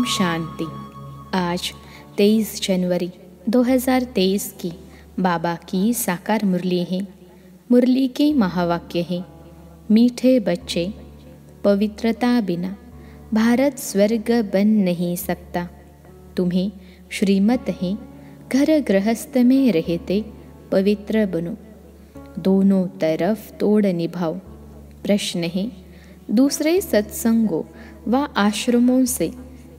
शांति। आज 23 जनवरी 2023 की बाबा की साकार मुरली है। मुरली के महावाक्य है, मीठे बच्चे, पवित्रता बिना भारत स्वर्ग बन नहीं सकता। तुम्हें श्रीमत है, घर गृहस्थ में रहते पवित्र बनो, दोनों तरफ तोड़ निभाओ। प्रश्न है, दूसरे सत्संगों व आश्रमों से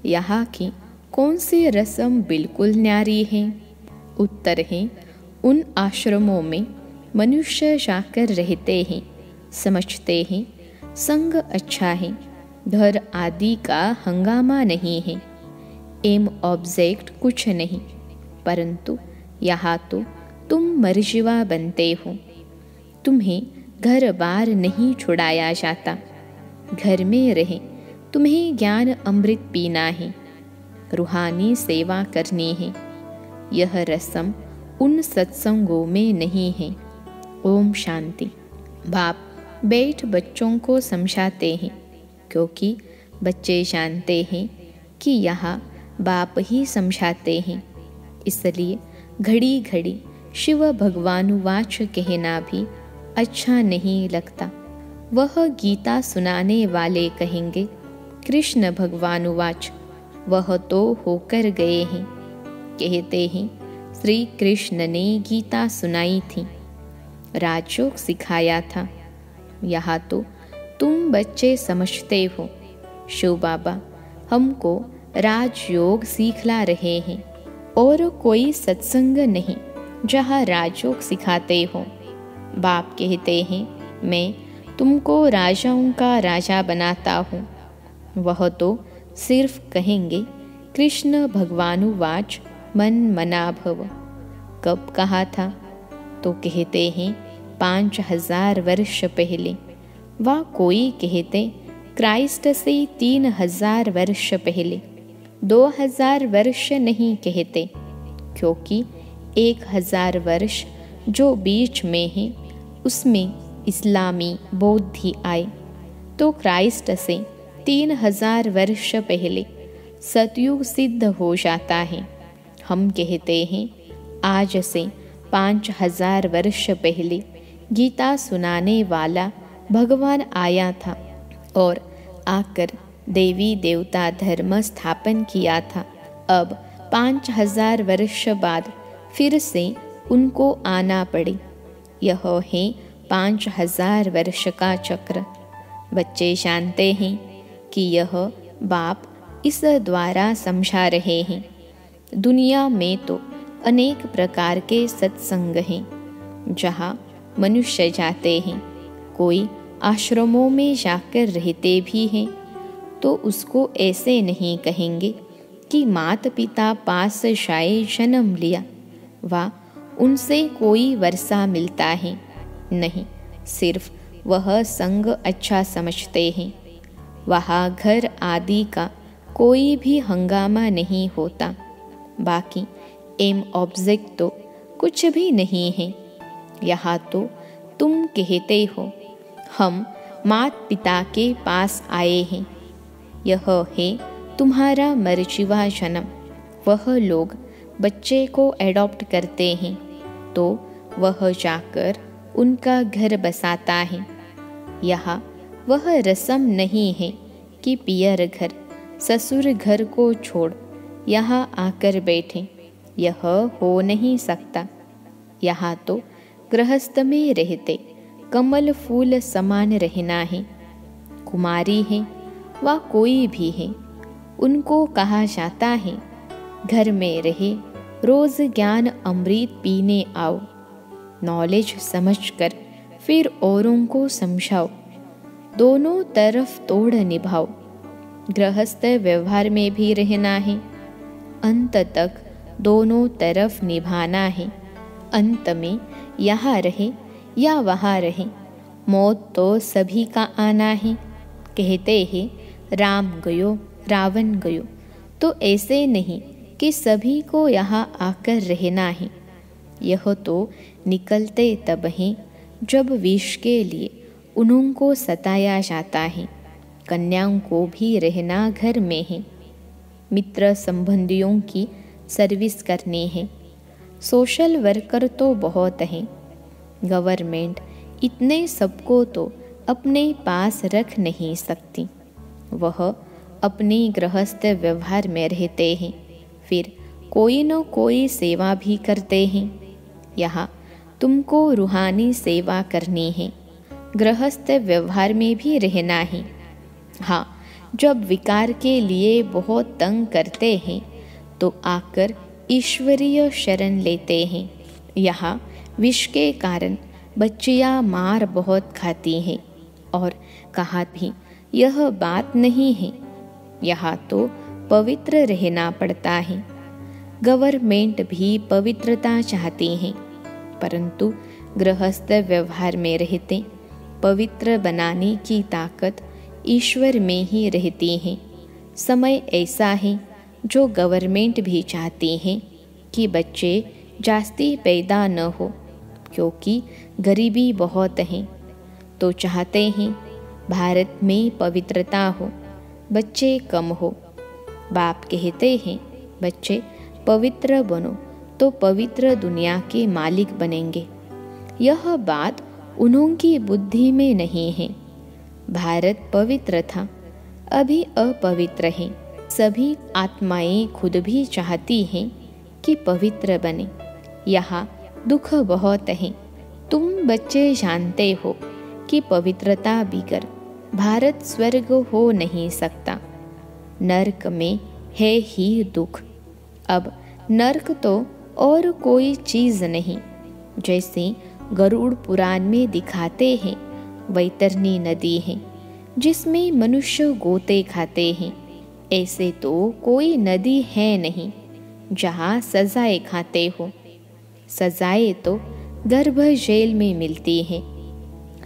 यहाँ की कौन सी रस्म बिल्कुल न्यारी है? उत्तर है, उन आश्रमों में मनुष्य जाकर रहते हैं, समझते हैं, संग अच्छा है, घर आदि का हंगामा नहीं है, एम ऑब्जेक्ट कुछ नहीं, परंतु यहाँ तो तुम मर्जीवा बनते हो। तुम्हें घर बार नहीं छुड़ाया जाता। घर में रहे तुम्हें ज्ञान अमृत पीना है, रूहानी सेवा करनी है। यह रस्म उन सत्संगों में नहीं है। ओम शांति। बाप बैठ बच्चों को समझाते हैं, क्योंकि बच्चे जानते हैं कि यहाँ बाप ही समझाते हैं। इसलिए घड़ी घड़ी शिव भगवानुवाच कहना भी अच्छा नहीं लगता। वह गीता सुनाने वाले कहेंगे, कृष्ण भगवानुवाच, वह तो होकर गए हैं। कहते हैं, श्री कृष्ण ने गीता सुनाई थी, राजयोग सिखाया था। यहाँ तो तुम बच्चे समझते हो, शिव बाबा हमको राजयोग सिखला रहे हैं, और कोई सत्संग नहीं जहाँ राजयोग सिखाते हो। बाप कहते हैं, मैं तुमको राजाओं का राजा बनाता हूँ। वह तो सिर्फ कहेंगे, कृष्ण भगवानुवाच मन मना भव। कब कहा था? तो कहते हैं 5000 वर्ष पहले, व कोई कहते क्राइस्ट से 3000 वर्ष पहले। 2000 वर्ष नहीं कहते, क्योंकि 1000 वर्ष जो बीच में है उसमें इस्लामी बौद्ध आए, तो क्राइस्ट से 3000 वर्ष पहले सतयुग सिद्ध हो जाता है। हम कहते हैं आज से 5000 वर्ष पहले गीता सुनाने वाला भगवान आया था और आकर देवी देवता धर्म स्थापन किया था। अब 5000 वर्ष बाद फिर से उनको आना पड़े। यह है 5000 वर्ष का चक्र। बच्चे जानते हैं कि यह बाप इस द्वारा समझा रहे हैं। दुनिया में तो अनेक प्रकार के सत्संग हैं, जहाँ मनुष्य जाते हैं। कोई आश्रमों में जाकर रहते भी हैं, तो उसको ऐसे नहीं कहेंगे कि माता पिता पास शायद जन्म लिया व उनसे कोई वर्षा मिलता है। नहीं, सिर्फ वह संग अच्छा समझते हैं। वहाँ घर आदि का कोई भी हंगामा नहीं होता। बाकी एम ऑब्जेक्ट तो कुछ भी नहीं है। यहाँ तो तुम कहते हो, हम माता पिता के पास आए हैं। यह है तुम्हारा मर्जीवा जन्म। वह लोग बच्चे को एडॉप्ट करते हैं, तो वह जाकर उनका घर बसाता है। यहाँ वह रस्म नहीं है कि पियर घर ससुर घर को छोड़ यहाँ आकर बैठे। यह हो नहीं सकता। यहाँ तो गृहस्थ में रहते कमल फूल समान रहना है। कुमारी है व कोई भी है, उनको कहा जाता है, घर में रहे रोज ज्ञान अमृत पीने आओ। नॉलेज समझकर फिर औरों को समझाओ, दोनों तरफ तोड़ निभाओ। गृहस्थ व्यवहार में भी रहना है, अंत तक दोनों तरफ निभाना है। अंत में यहाँ रहे या वहाँ रहे, मौत तो सभी का आना है। कहते हैं राम गयो रावण गयो, तो ऐसे नहीं कि सभी को यहाँ आकर रहना है। यह तो निकलते तब हैं जब विष के लिए उनको सताया जाता है। कन्याओं को भी रहना घर में है। मित्र संबंधियों की सर्विस करनी है। सोशल वर्कर तो बहुत हैं, गवर्नमेंट इतने सबको तो अपने पास रख नहीं सकती। वह अपनी गृहस्थ व्यवहार में रहते हैं, फिर कोई न कोई सेवा भी करते हैं। यहाँ तुमको रूहानी सेवा करनी है, गृहस्थ व्यवहार में भी रहना है। हाँ, जब विकार के लिए बहुत तंग करते हैं तो आकर ईश्वरीय शरण लेते हैं। यहाँ विष के कारण बच्चियाँ मार बहुत खाती हैं और कहा भी यह बात नहीं है। यहाँ तो पवित्र रहना पड़ता है। गवर्नमेंट भी पवित्रता चाहती है, परंतु गृहस्थ व्यवहार में रहते पवित्र बनाने की ताकत ईश्वर में ही रहती है। समय ऐसा है जो गवर्नमेंट भी चाहती है कि बच्चे जास्ती पैदा न हो, क्योंकि गरीबी बहुत है, तो चाहते हैं भारत में पवित्रता हो, बच्चे कम हो। बाप कहते हैं बच्चे पवित्र बनो तो पवित्र दुनिया के मालिक बनेंगे। यह बात उन्होंने बुद्धि में नहीं है। भारत पवित्र था, अभी अपवित्र है। सभी आत्माएं खुद भी चाहती हैं कि पवित्र बने। यहाँ दुख बहुत है। तुम बच्चे जानते हो कि पवित्रता बिगर भारत स्वर्ग हो नहीं सकता। नरक में है ही दुख। अब नरक तो और कोई चीज़ नहीं। जैसे गरुड़ पुराण में दिखाते हैं, वैतरणी नदी है जिसमें मनुष्य गोते खाते हैं। ऐसे तो कोई नदी है नहीं जहाँ सजाएं खाते हो। सजाएं तो गर्भ जेल में मिलती है।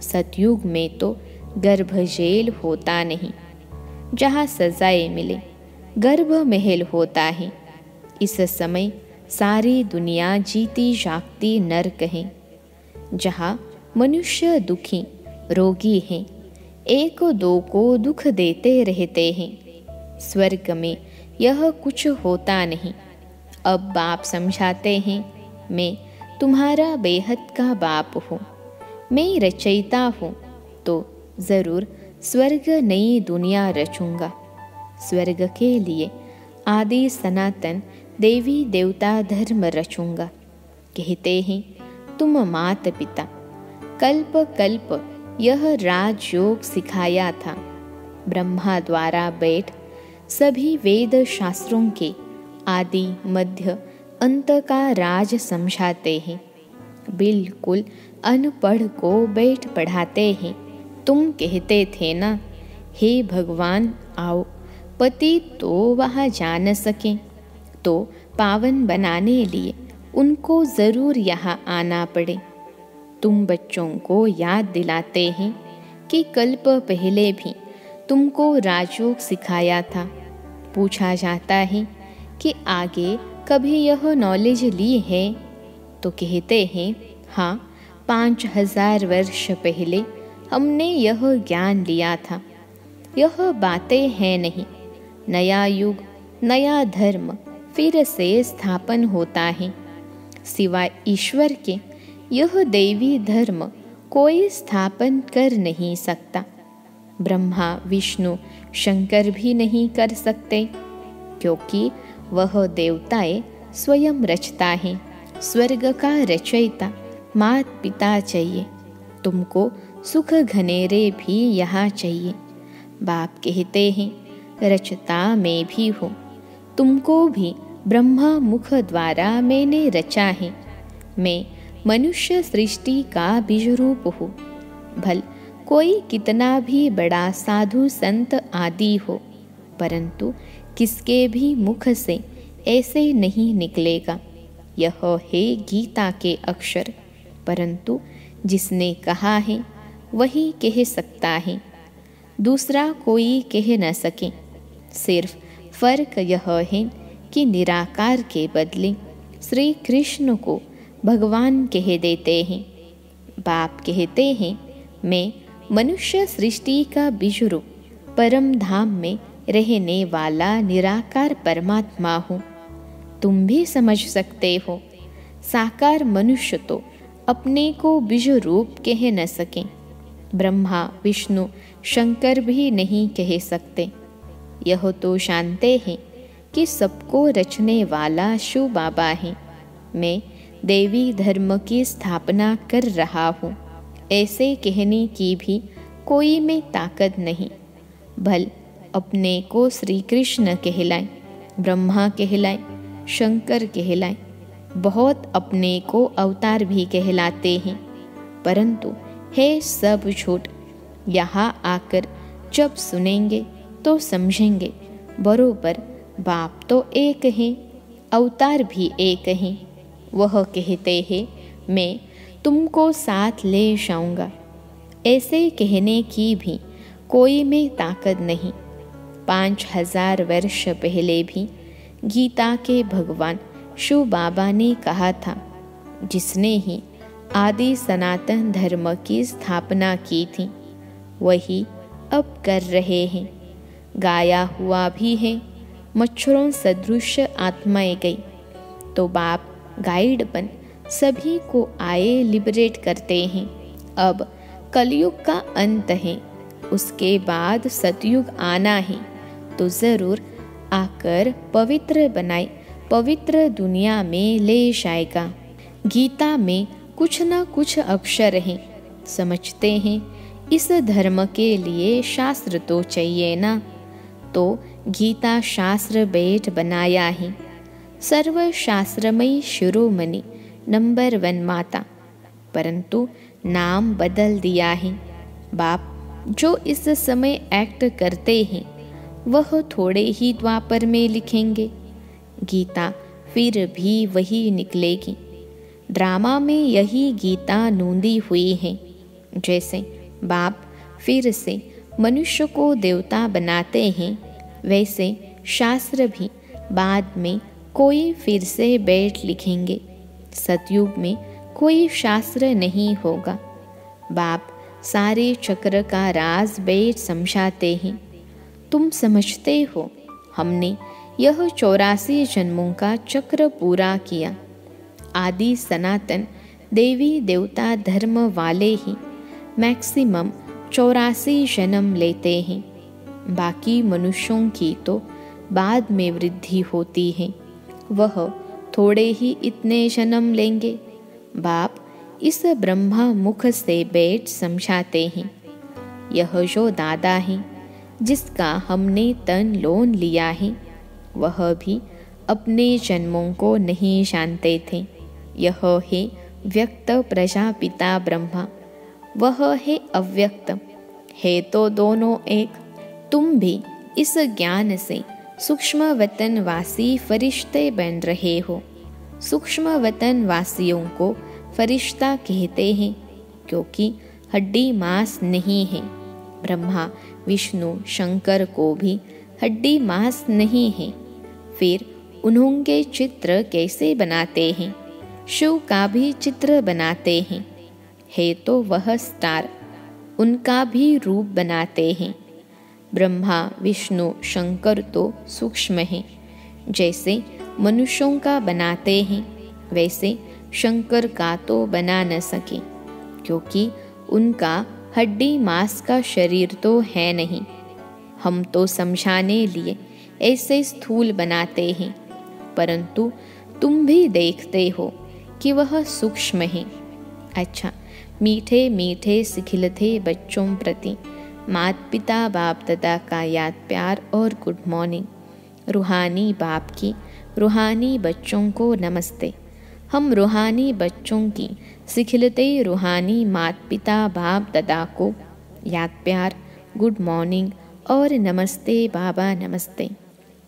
सतयुग में तो गर्भ जेल होता नहीं, जहाँ सजाएं मिले गर्भ महल होता है। इस समय सारी दुनिया जीती जागती नरक है, जहाँ मनुष्य दुखी रोगी हैं, एक दो को दुख देते रहते हैं। स्वर्ग में यह कुछ होता नहीं। अब बाप समझाते हैं, मैं तुम्हारा बेहद का बाप हूँ, मैं रचयिता हूँ, तो ज़रूर स्वर्ग नई दुनिया रचूँगा। स्वर्ग के लिए आदि सनातन देवी देवता धर्म रचूँगा। कहते हैं तुम मात पिता कल्प कल्प यह राजयोग सिखाया था। ब्रह्मा द्वारा बैठ सभी वेद शास्त्रों के आदि मध्य अंत का राज समझाते हैं। बिल्कुल अनपढ़ को बैठ पढ़ाते हैं। तुम कहते थे ना, हे भगवान आओ, पति तो वहाँ जा न सके, तो पावन बनाने लिए उनको ज़रूर यहाँ आना पड़े। तुम बच्चों को याद दिलाते हैं कि कल्प पहले भी तुमको राजयोग सिखाया था। पूछा जाता है कि आगे कभी यह नॉलेज ली है, तो कहते हैं हाँ, 5000 वर्ष पहले हमने यह ज्ञान लिया था। यह बातें हैं नहीं। नया युग नया धर्म फिर से स्थापन होता है। सिवाय ईश्वर के यह देवी धर्म कोई स्थापन कर नहीं सकता। ब्रह्मा विष्णु शंकर भी नहीं कर सकते, क्योंकि वह देवताएं स्वयं रचता है। स्वर्ग का रचयिता मात पिता चाहिए। तुमको सुख घनेरे भी यहाँ चाहिए। बाप कहते हैं रचता मैं भी हूँ, तुमको भी ब्रह्मा मुख द्वारा मैंने रचा है। मैं मनुष्य सृष्टि का बीज रूप हूँ। भल कोई कितना भी बड़ा साधु संत आदि हो, परंतु किसके भी मुख से ऐसे नहीं निकलेगा। यह है गीता के अक्षर, परंतु जिसने कहा है वही कह सकता है, दूसरा कोई कह न सके। सिर्फ फर्क यह है कि निराकार के बदले श्री कृष्ण को भगवान कह देते हैं। बाप कहते हैं मैं मनुष्य सृष्टि का बीज रूप परम धाम में रहने वाला निराकार परमात्मा हूँ। तुम भी समझ सकते हो, साकार मनुष्य तो अपने को बीज रूप कह न सकें, ब्रह्मा विष्णु शंकर भी नहीं कह सकते। यह तो जानते हैं कि सबको रचने वाला शिव बाबा है। मैं देवी धर्म की स्थापना कर रहा हूँ, ऐसे कहने की भी कोई में ताकत नहीं। भल अपने को श्री कृष्ण कहलाए, ब्रह्मा कहलाए, शंकर कहलाए, बहुत अपने को अवतार भी कहलाते हैं, परंतु है सब झूठ। यहाँ आकर जब सुनेंगे तो समझेंगे, बरोबर बाप तो एक है, अवतार भी एक है। वह कहते हैं मैं तुमको साथ ले जाऊंगा, ऐसे कहने की भी कोई में ताकत नहीं। 5000 वर्ष पहले भी गीता के भगवान शिव बाबा ने कहा था, जिसने ही आदि सनातन धर्म की स्थापना की थी वही अब कर रहे हैं। गाया हुआ भी है, मच्छरों सदृश आत्माएं गई, तो बाप गाइड बन सभी को आए लिबरेट करते हैं। अब कलयुग का अंत है, उसके बाद सतयुग आना है, तो ज़रूर आकर पवित्र बनाए पवित्र दुनिया में ले जाएगा। गीता में कुछ न कुछ अक्षर हैं, समझते हैं इस धर्म के लिए शास्त्र तो चाहिए ना, तो गीता शास्त्र बेट बनाया है। सर्वशास्त्रमयी शिरोमणि नंबर 1 माता, परंतु नाम बदल दिया है। बाप जो इस समय एक्ट करते हैं वह थोड़े ही द्वापर में लिखेंगे, गीता फिर भी वही निकलेगी। ड्रामा में यही गीता नूंदी हुई है। जैसे बाप फिर से मनुष्य को देवता बनाते हैं, वैसे शास्त्र भी बाद में कोई फिर से बैठ लिखेंगे। सतयुग में कोई शास्त्र नहीं होगा। बाप सारे चक्र का राज बैठ समझाते हैं। तुम समझते हो, हमने यह 84 जन्मों का चक्र पूरा किया। आदि सनातन देवी देवता धर्म वाले ही मैक्सिमम 84 जन्म लेते हैं। बाकी मनुष्यों की तो बाद में वृद्धि होती है, वह थोड़े ही इतने जन्म लेंगे। बाप इस ब्रह्मा मुख से बैठ समझाते हैं। यह जो दादा है जिसका हमने तन लोन लिया है, वह भी अपने जन्मों को नहीं जानते थे। यह है व्यक्त प्रजापिता ब्रह्मा, वह है अव्यक्त, है तो दोनों एक। तुम भी इस ज्ञान से सूक्ष्म वतन वासी फरिश्ते बन रहे हो। सूक्ष्म वतन वासियों को फरिश्ता कहते हैं क्योंकि हड्डी मांस नहीं है। ब्रह्मा विष्णु शंकर को भी हड्डी मांस नहीं है, फिर उन्होंने चित्र कैसे बनाते हैं? शिव का भी चित्र बनाते हैं, है तो वह स्टार, उनका भी रूप बनाते हैं। ब्रह्मा विष्णु शंकर तो सूक्ष्म हैं, जैसे मनुष्यों का बनाते हैं वैसे शंकर का तो बना न सके, क्योंकि उनका हड्डी मांस का शरीर तो है नहीं। हम तो समझाने लिए ऐसे स्थूल बनाते हैं, परंतु तुम भी देखते हो कि वह सूक्ष्म है। अच्छा, मीठे मीठे सिखिलते बच्चों प्रति माता पिता बाप दादा का याद प्यार और गुड मॉर्निंग। रूहानी बाप की रूहानी बच्चों को नमस्ते। हम रूहानी बच्चों की सिखिलते रूहानी माता पिता बाप दादा को याद प्यार, गुड मॉर्निंग और नमस्ते बाबा नमस्ते।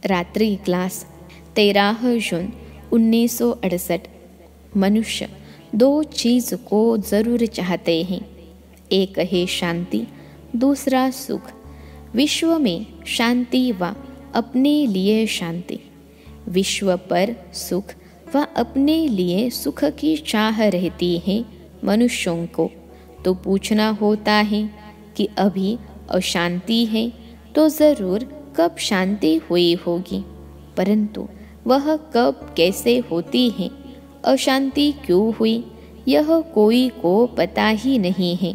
रात्रि क्लास 13 जून 1968। मनुष्य 2 चीज़ को ज़रूर चाहते हैं, एक है शांति, दूसरा सुख। विश्व में शांति व अपने लिए शांति, विश्व पर सुख व अपने लिए सुख की चाह रहती है मनुष्यों को। तो पूछना होता है कि अभी अशांति है तो ज़रूर कब शांति हुई होगी, परंतु वह कब कैसे होती है, अशांति क्यों हुई, यह कोई को पता ही नहीं है,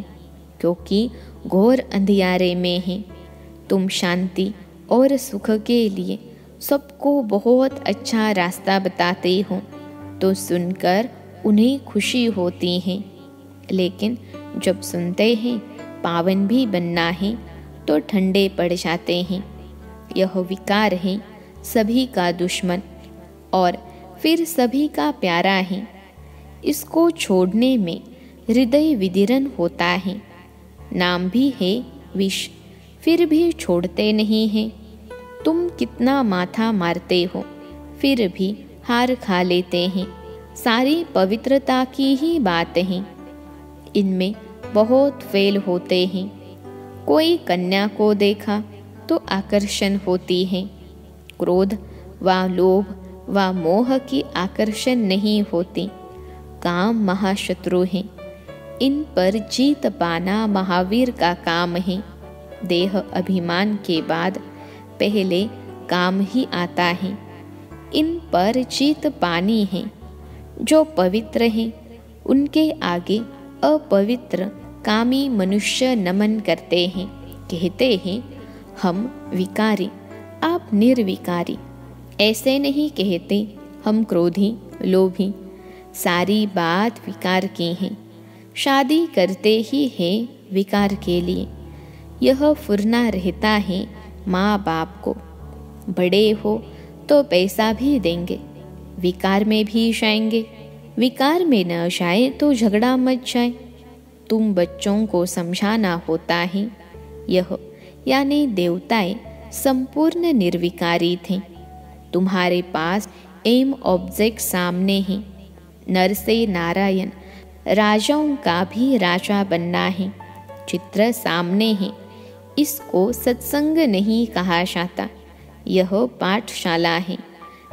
क्योंकि घोर अंधियारे में है। तुम शांति और सुख के लिए सबको बहुत अच्छा रास्ता बताते हो, तो सुनकर उन्हें खुशी होती है। लेकिन जब सुनते हैं पावन भी बनना है, तो ठंडे पड़ जाते हैं। यह विकार है सभी का दुश्मन और फिर सभी का प्यारा है। इसको छोड़ने में हृदय विदीर्ण होता है। नाम भी है विष, फिर भी छोड़ते नहीं हैं। तुम कितना माथा मारते हो, फिर भी हार खा लेते हैं। सारी पवित्रता की ही बात है, इनमें बहुत फेल होते हैं। कोई कन्या को देखा तो आकर्षण होती है, क्रोध व लोभ व मोह की आकर्षण नहीं होती। काम महाशत्रु है, इन पर जीत पाना महावीर का काम है। देह अभिमान के बाद पहले काम ही आता है। इन पर जीत पानी है। जो पवित्र हैं उनके आगे अपवित्र कामी मनुष्य नमन करते हैं, कहते हैं हम विकारी, आप निर्विकारी। ऐसे नहीं कहते हम क्रोधी लोभी। सारी बात विकार की है। शादी करते ही है विकार के लिए। यह फुरना रहता है माँ बाप को, बड़े हो तो पैसा भी देंगे, विकार में भी जाएंगे। विकार में न जाए तो झगड़ा मच जाए। तुम बच्चों को समझाना होता है। यह यानी देवताएं संपूर्ण निर्विकारी थे। तुम्हारे पास एम ऑब्जेक्ट सामने है। नर से नारायण, राजाओं का भी राजा बनना है। चित्र सामने है। इसको सत्संग नहीं कहा जाता, यह पाठशाला है।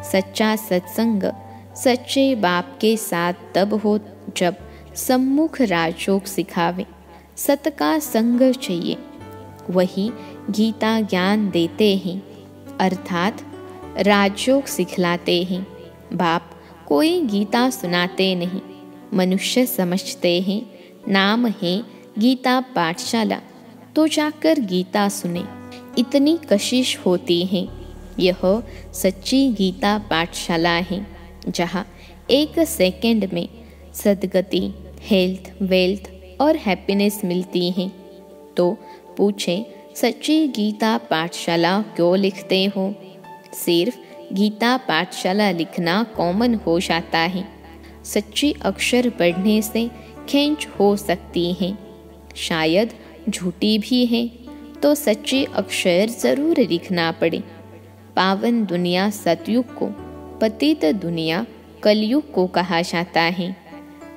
सच्चा सत्संग सच्चे बाप के साथ तब हो जब सम्मुख राजयोग सिखावे। सत का संग चाहिए, वही गीता ज्ञान देते हैं, अर्थात राजयोग सिखलाते हैं। बाप कोई गीता सुनाते नहीं, मनुष्य समझते हैं नाम है गीता पाठशाला, तो जाकर गीता सुने। इतनी कशिश होती है। यह सच्ची गीता पाठशाला है, जहाँ 1 सेकंड में सद्गति, हेल्थ, वेल्थ और हैप्पीनेस मिलती है। तो पूछे, सच्ची गीता पाठशाला क्यों लिखते हो? सिर्फ गीता पाठशाला लिखना कॉमन हो जाता है। सच्ची अक्षर पढ़ने से खींच हो सकती है, शायद झूठी भी है, तो सच्चे अक्षर जरूर लिखना पड़े। पावन दुनिया सतयुग को, पतित दुनिया कलयुग को कहा जाता है।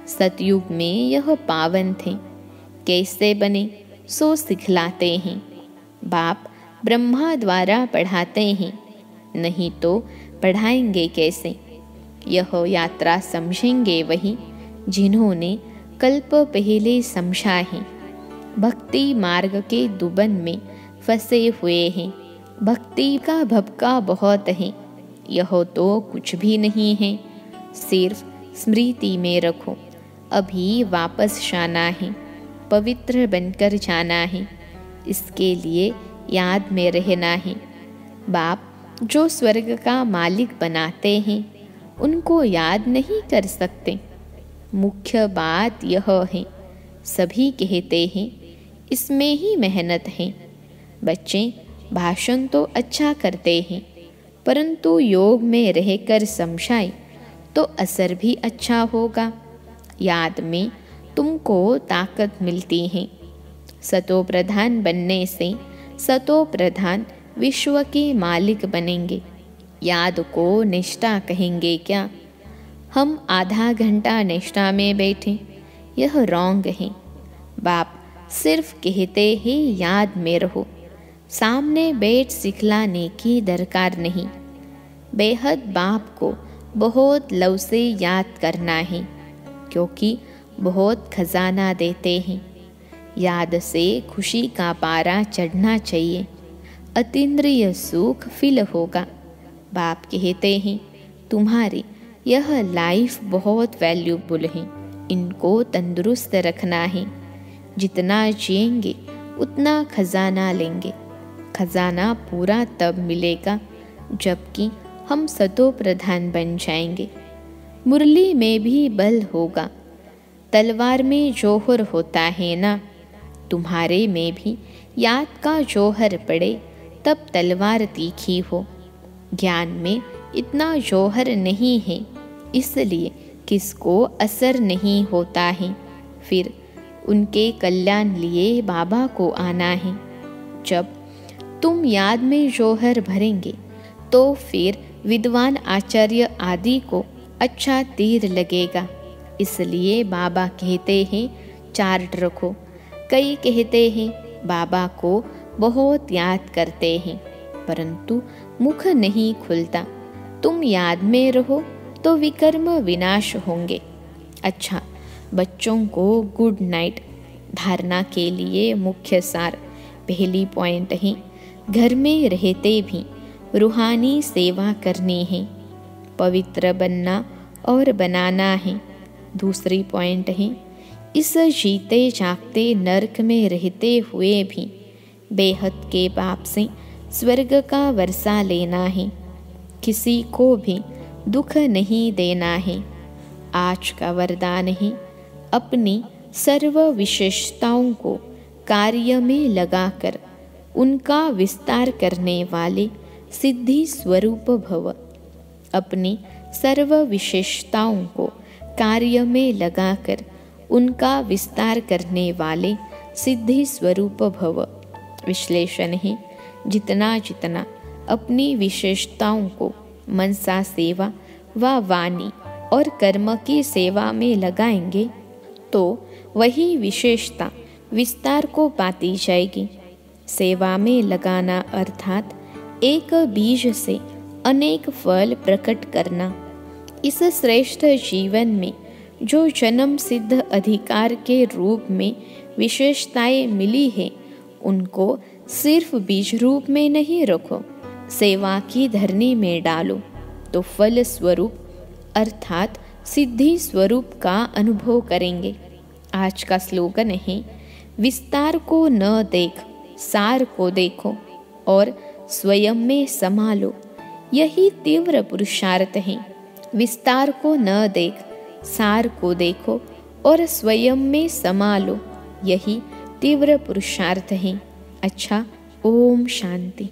सतयुग में यह पावन थे। कैसे बने सो सिखलाते हैं। बाप ब्रह्मा द्वारा पढ़ाते हैं, नहीं तो पढ़ाएंगे कैसे? यह यात्रा समझेंगे वही जिन्होंने कल्प पहले समझा है। भक्ति मार्ग के दुबन में फंसे हुए हैं। भक्ति का भपका बहुत है, यह तो कुछ भी नहीं है। सिर्फ स्मृति में रखो, अभी वापस जाना है, पवित्र बनकर जाना है। इसके लिए याद में रहना है। बाप जो स्वर्ग का मालिक बनाते हैं, उनको याद नहीं कर सकते। मुख्य बात यह है, सभी कहते हैं इसमें ही मेहनत है। बच्चे भाषण तो अच्छा करते हैं, परंतु योग में रहकर समझाए तो असर भी अच्छा होगा। याद में तुमको ताकत मिलती है। सतो प्रधान बनने से सतो प्रधान विश्व के मालिक बनेंगे। याद को निष्ठा कहेंगे क्या? हम आधा घंटा निष्ठा में बैठे, यह रॉन्ग है। बाप सिर्फ कहते हैं याद में रहो, सामने बैठ सिखलाने की दरकार नहीं। बेहद बाप को बहुत लव से याद करना है, क्योंकि बहुत खजाना देते हैं। याद से खुशी का पारा चढ़ना चाहिए। अतीन्द्रिय सुख फील होगा। बाप कहते हैं तुम्हारी यह लाइफ बहुत वैल्यूबल है, इनको तंदुरुस्त रखना है। जितना जिएंगे उतना खजाना लेंगे। खजाना पूरा तब मिलेगा जबकि हम सतो प्रधान बन जाएंगे। मुरली में भी बल होगा। तलवार में जौहर होता है ना, तुम्हारे में भी याद का जौहर पड़े तब तलवार तीखी हो। ज्ञान में इतना जौहर नहीं है, इसलिए किसको असर नहीं होता है। फिर उनके कल्याण लिए बाबा को आना है। जब तुम याद में जौहर भरेंगे तो फिर विद्वान आचार्य आदि को अच्छा तीर लगेगा। इसलिए बाबा कहते हैं चार्ट रखो। कई कहते हैं बाबा को बहुत याद करते हैं, परंतु मुख नहीं खुलता। तुम याद में रहो तो विकर्म विनाश होंगे। अच्छा, बच्चों को गुड नाइट। धारणा के लिए मुख्य सार। पहली पॉइंट है घर में रहते भी रूहानी सेवा करनी है, पवित्र बनना और बनाना है। दूसरी पॉइंट है इस जीते जागते नरक में रहते हुए भी बेहद के बाप से स्वर्ग का वर्षा लेना है। किसी को भी दुख नहीं देना है। आज का वरदान है अपनी सर्व विशेषताओं को कार्य में लगाकर उनका विस्तार करने वाले सिद्धि स्वरूप भव। अपनी सर्व विशेषताओं को कार्य में लगाकर उनका विस्तार करने वाले सिद्धि स्वरूप भव। विश्लेषण है जितना जितना अपनी विशेषताओं को मनसा सेवा व वाणी और कर्म की सेवा में लगाएंगे तो वही विशेषता विस्तार को पाती जाएगी। सेवा में लगाना अर्थात एक बीज से अनेक फल प्रकट करना। इस श्रेष्ठ जीवन में जो जन्म सिद्ध अधिकार के रूप में विशेषताएं मिली है, उनको सिर्फ बीज रूप में नहीं रखो, सेवा की धरनी में डालो तो फल स्वरूप अर्थात सिद्धि स्वरूप का अनुभव करेंगे। आज का स्लोगन है विस्तार को न देख सार को देखो और स्वयं में समा लो। यही तीव्र पुरुषार्थ है। विस्तार को न देख सार को देखो और स्वयं में समा लो, यही तीव्र पुरुषार्थ है। अच्छा, ओम शांति।